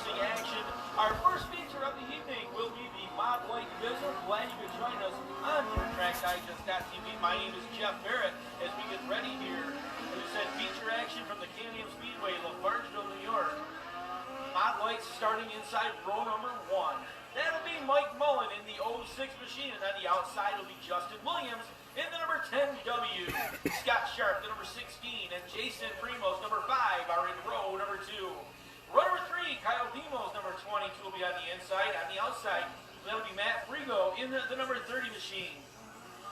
racing action. Our first feature of the evening will be the Mod Light Division. Glad you could join us on TrackDigest.tv. My name is Jeff Barrett as we get ready here. We said feature action from the Can-Am Speedway, LaFargeville, New York. Mod Lights starting inside row number 1. That'll be Mike Mullen in the 06 machine, and on the outside will be Justin Williams in the number 10W. Scott Sharp, the number 16, and Jason Primos, number 5, are in row number 2. Row number 3, Kyle Demos, number 22, will be on the inside. On the outside, that'll be Matt Frigo in the number 30 machine.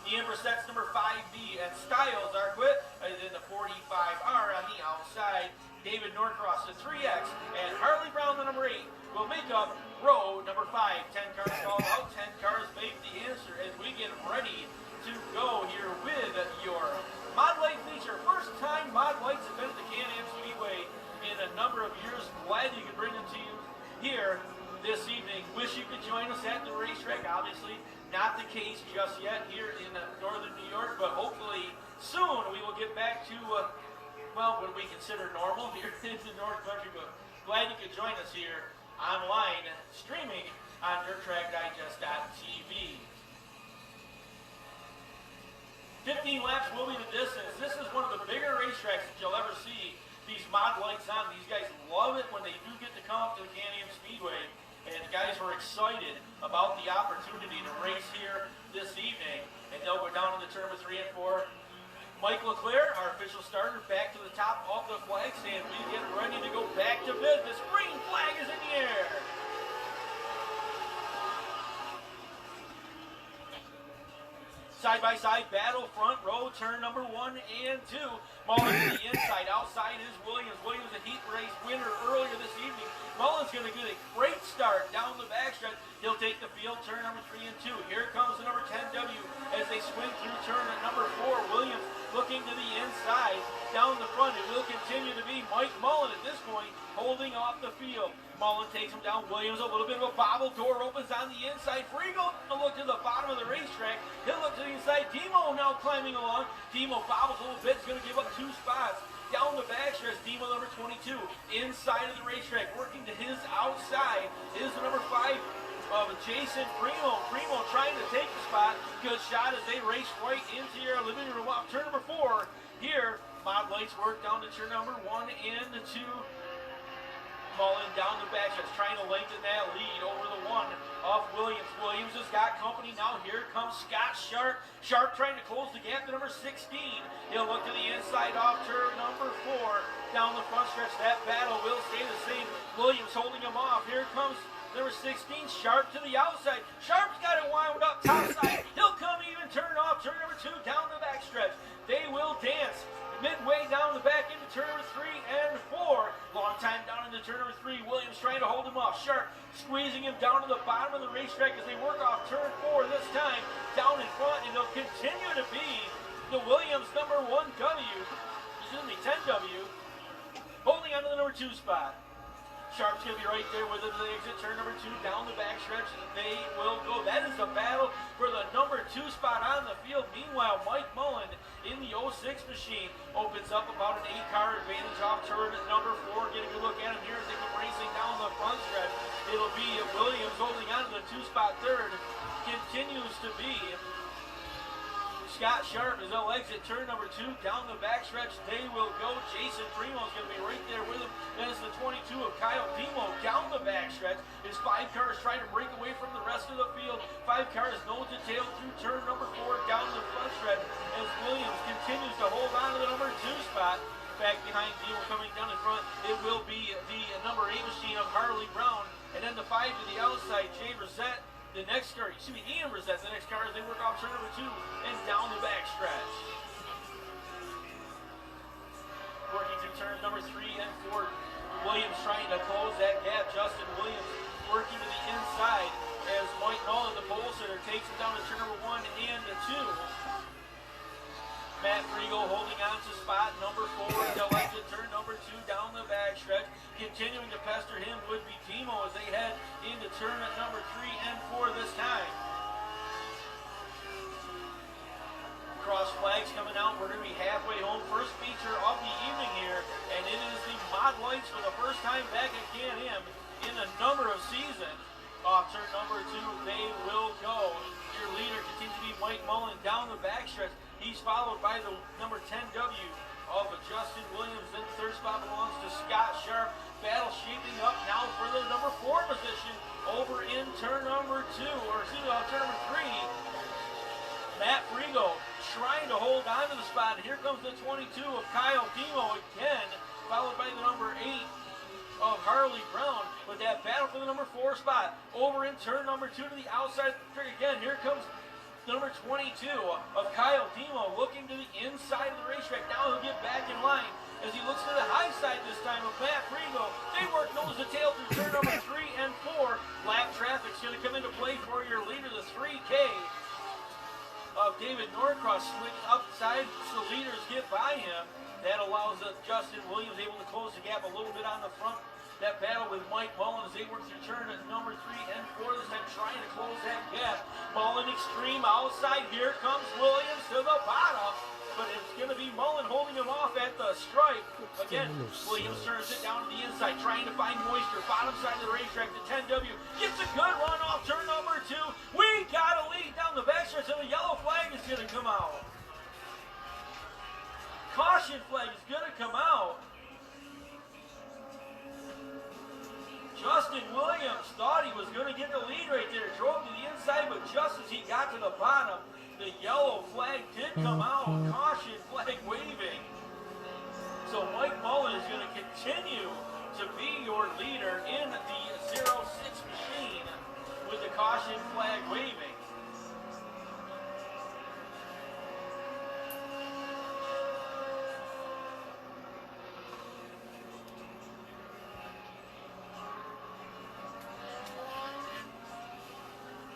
Ian Brissett's number 5B, and Styles Arquette in the 45R on the outside. David Norcross, the 3X, and Harley Brown, the number 8, will make up row number 5. 10 cars called out, 10 cars make the answer as we get ready to go here with your Mod Light feature. First time Mod Lights have been at the Can-Am Speedway in a number of years. Glad you could bring them to you here this evening. Wish you could join us at the racetrack. Obviously not the case just yet here in northern New York, but hopefully soon we will get back to well, what we consider normal here in the North Country. But glad you could join us here online, streaming on DirtTrackDigest.tv. 15 laps will be the distance. This is one of the bigger racetracks that you'll ever see these Mod Lights on. These guys love it when they do get to come up to the Can-Am Speedway. And the guys were excited about the opportunity to race here this evening. And they'll go down to the turn of 3 and 4. Mike LeClaire, our official starter, back to the top of the flag stand. We get ready to go back to business. Green flag is in the air. Side-by-side battle, front row, turn number 1 and 2. Mullen to the inside, outside is Williams. Williams, a heat race winner earlier this evening. Mullen's going to get a great start down the backstretch. He'll take the field, turn number 3 and 2. Here comes the number 10W as they swing through turn at number 4. Williams looking to the inside. Down the front, it will continue to be Mike Mullen at this point, holding off the field. Mullen takes him down. Williams, a little bit of a bobble. Door opens on the inside. Frigo to look to the bottom of the racetrack. He'll look to the inside. Demo now climbing along. Demo bobbles a little bit. He's going to give up 2 spots. Down the backstretch, Demo number 22. Inside of the racetrack, working to his outside is the number 5 of Jason Primo. Primo trying to take the spot. Good shot as they race right into your living room. Off turn number 4. Here, Mod Lights work down to turn number 1 and 2. Mullen down the backstretch, trying to lengthen that lead over the 1 of Williams. Williams has got company now. Here comes Scott Sharp. Sharp trying to close the gap to number 16. He'll look to the inside off turn number 4. Down the front stretch, that battle will stay the same. Williams holding him off. Here comes number 16, Sharp to the outside. Sharp's got it wound up top side. He'll come even, turn off turn number 2 down the backstretch. They will dance midway down the back into turn number 3 and 4. Long time down into turn number 3. Williams trying to hold him off. Sharp squeezing him down to the bottom of the racetrack as they work off turn 4 this time. Down in front, and they'll continue to be the Williams number 10W, holding on to the number 2 spot. Sharp's going to be right there with them as they exit turn number 2 down the backstretch. They will go. That is the battle for the number 2 spot on the field. Meanwhile, Mike Mullen in the 06 machine opens up about an 8-car advantage off turn number 4. Getting a look at him here as they come racing down the front stretch. It'll be Williams holding on to the 2-spot third. Continues to be Scott Sharp as they'll exit turn number 2 down the backstretch. They will go. Jason Primo is going to be right there with him. Then it's the 22 of Kyle Demo down the backstretch. His 5 cars trying to break away from the rest of the field. 5 cars nose to tail through turn number 4 down the front stretch as Williams continues to hold on to the number 2 spot. Back behind Demo coming down in front, it will be the number 8 machine of Harley Brown. And then the 5 to the outside, Jay Brissett. The next car, Ian Brissett, the next car as they work off turn number 2 and down the backstretch. Working through turns number 3 and 4. Williams trying to close that gap. Justin Williams working to the inside as Mike Mullen, the pole sitter, takes him down to turn number 1 and 2. Matt Frigo holding on to spot number 4. They'll exit turn number 2 down the backstretch. Continuing to pester him would be Timo as they head into turn at number 3 and 4 this time. Cross flags coming out. We're going to be halfway home. First feature of the evening here, and it is the Mod fog lights for the first time back at Can-Am in a number of seasons. Off turn number 2, they will go. Your leader continues to be Mike Mullen down the backstretch. He's followed by the number 10W of Justin Williams. Then third spot belongs to Scott Sharp. Battle shaping up now for the number 4 position over in turn number 2, or excuse me, turn number 3. Matt Frigo trying to hold on to the spot. Here comes the 22 of Kyle Demo again, followed by the number 8 of Harley Brown. With that battle for the number 4 spot over in turn number 2 to the outside again. Here comes number 22 of Kyle Demo looking to the inside of the racetrack. Now he'll get back in line as he looks to the high side this time of Matt Frigo. They work nose to tail through turn number 3 and 4. Lap traffic's going to come into play for your leader, the 3K of David Norcross. Switch upside so the leaders get by him. That allows Justin Williams able to close the gap a little bit on the front. That battle with Mike Mullen as they work through turn at number 3 and 4 this time, trying to close that gap. Mullen extreme outside. Here comes Williams to the bottom, but it's going to be Mullen holding him off at the stripe. Again, Williams turns it down to the inside, trying to find moisture. Bottom side of the racetrack, the 10W gets a good run off turn number 2. We got a lead down the backstretch, and the yellow flag is going to come out. Caution flag is going to come out. Justin Williams thought he was going to get the lead right there. Drove to the inside, but just as he got to the bottom, the yellow flag did come out. Caution flag waving. So Mike Mullen is going to continue to be your leader in the 06 machine with the caution flag waving.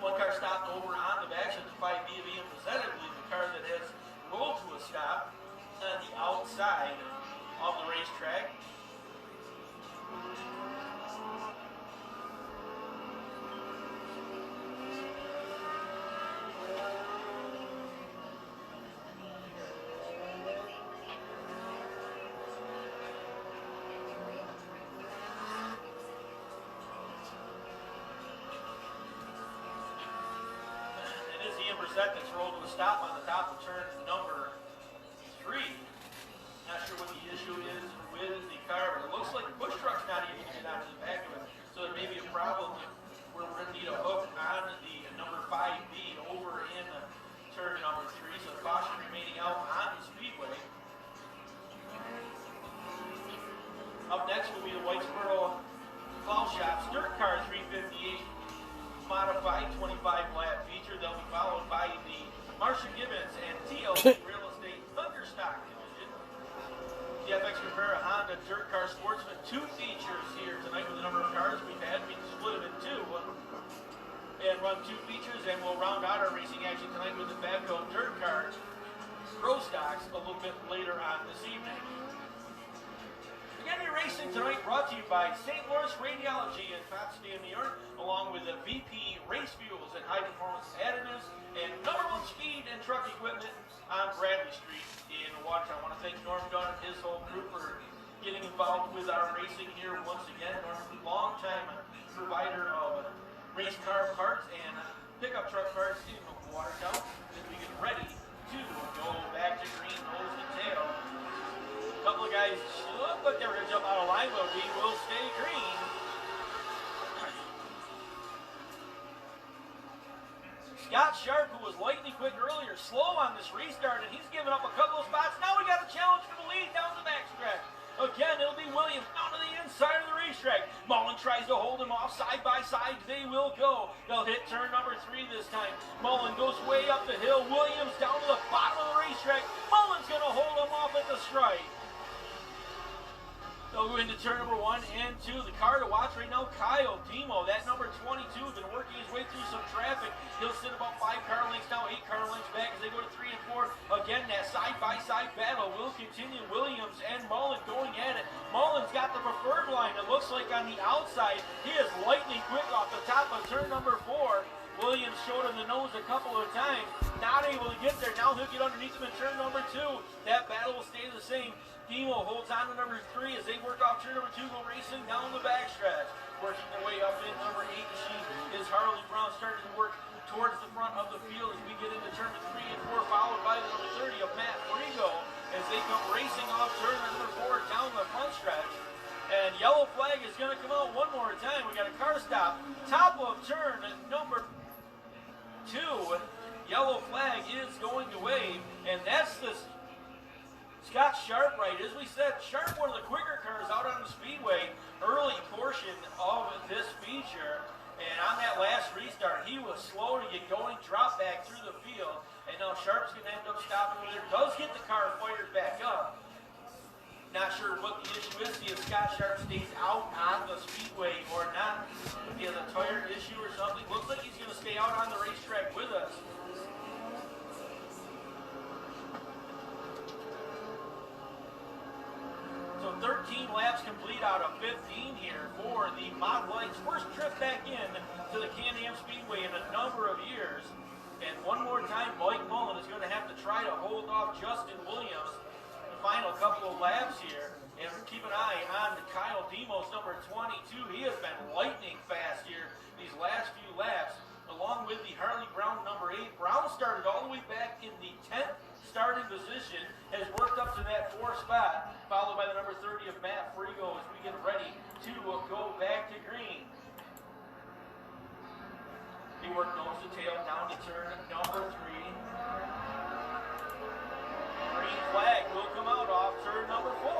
One car stopped over on the back, so the 5B being presented, I believe the car that has rolled to a stop on the outside of the racetrack. That's rolled to a stop on the top of turn number 3. Not sure what the issue is with the car, but it looks like the push truck's not even getting out of the back of it. So there may be a problem where we're going to need a hook on the number 5B over in turn number 3. So the caution remaining out on the speedway. Up next will be the Whitesboro Plow Shops Dirt Car 358. Modified 25-lap feature. They'll be followed by the Marcia Gibbons and TLC Real Estate Thunderstock Division. The FX Compare Honda Dirt Car Sportsman 2 features here tonight with the number of cars we've had. We can split them in 2 and run 2 features, and we'll round out our racing action tonight with the Fabco Dirt Car Pro Stocks a little bit later on this evening. Again, your racing tonight brought to you by St. Louis Radiology in Potsdam, New York, along with the VP Race Fuels and High Performance Additives, and number 1 speed and truck equipment on Bradley Street in Watertown. I want to thank Norm Dunn and his whole crew for getting involved with our racing here once again. Norm, long-time provider of race car parts and pickup truck parts in Watertown as we get ready to go back to green nose and tail. A couple of guys look like they're going to jump out of line, but we will stay green. Scott Sharp, who was lightning quick earlier, slow on this restart, and he's given up a couple of spots. Now we got a challenge for the lead down the backstretch. Again, it'll be Williams down to the inside of the racetrack. Mullen tries to hold him off side by side. They will go. They'll hit turn number 3 this time. Mullen goes way up the hill. Williams down to the bottom of the racetrack. Mullen's going to hold him off at the stripe. They'll go into turn number 1 and 2. The car to watch right now, Kyle Demo. That number 22 has been working his way through some traffic. He'll sit about 5 car lengths now, 8 car lengths back as they go to 3 and 4. Again, that side-by-side battle will continue. Williams and Mullen going at it. Mullen's got the preferred line. It looks like on the outside, he is lightning quick off the top of turn number 4. Williams showed him the nose a couple of times. Not able to get there. Now he'll get underneath him in turn number 2. That battle will stay the same. Demo holds on to number 3 as they work off turn number 2, go racing down the backstretch. Working their way up in number 8. She is Harley Brown, starting to work towards the front of the field as we get into turn 3 and 4, followed by the number 30 of Matt Frigo as they come racing off turn number 4 down the front stretch. And yellow flag is going to come out one more time. We got a car stop. Top of turn number 2. Yellow flag is going to wave, and that's the Scott Sharp right. As we said, Sharp, one of the quicker cars out on the speedway, early portion of this feature. And on that last restart, he was slow to get going, drop back through the field, and now Sharp's going to end up stopping there. Does get the car fired back up. Not sure what the issue is. See if Scott Sharp stays out on the speedway or not. If he has a tire issue or something. Looks like he's going to stay out on the racetrack with us. So 13 laps complete out of 15 here for the Mod Lights. First trip back in to the Can-Am Speedway in a number of years. And one more time, Mike Mullen is going to have to try to hold off Justin Williams the final couple of laps here. And keep an eye on Kyle Demos, number 22. He has been lightning fast here these last few laps, along with the Harley Brown, number 8. Brown started all the way back in the 10th starting position, has worked up to that 4th spot, followed by the number 30 of Matt Frigo as we get ready to go back to green. He worked nose to tail down to turn number 3. Green flag will come out off turn number 4.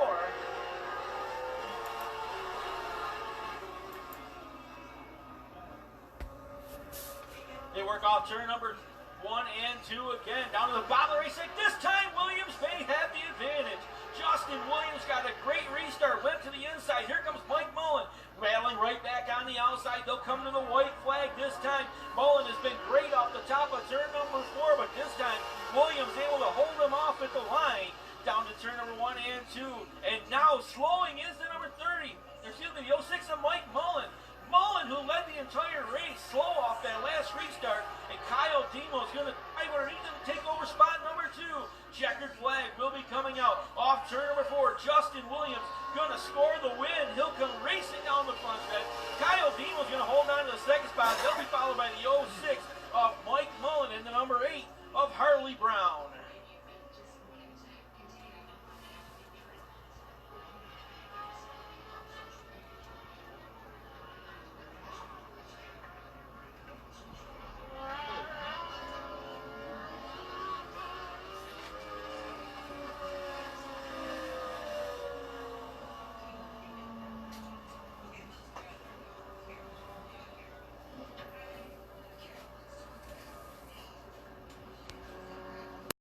They work off turn number 1 and 2 again. Down to the bottom of the race. This time, Williams may have the advantage. Justin Williams got a great restart. Went to the inside. Here comes Mike Mullen. Rattling right back on the outside. They'll come to the white flag this time. Mullen has been great off the top of turn number 4, but this time, Williams able to hold him off at the line. Down to turn number 1 and 2. And now, slowing is the number 30. Excuse me, the 06 of Mike Mullen. Mullen, who led the entire race, slow off that last restart, and Kyle Demo is going to try underneath him to take over spot number 2. Checkered flag will be coming out off turn number 4. Justin Williams going to score the win. He'll come racing down the front stretch. Kyle Demo is going to hold on to the 2nd spot. They'll be followed by the 06 of Mike Mullen and the number 8 of Harley Brown.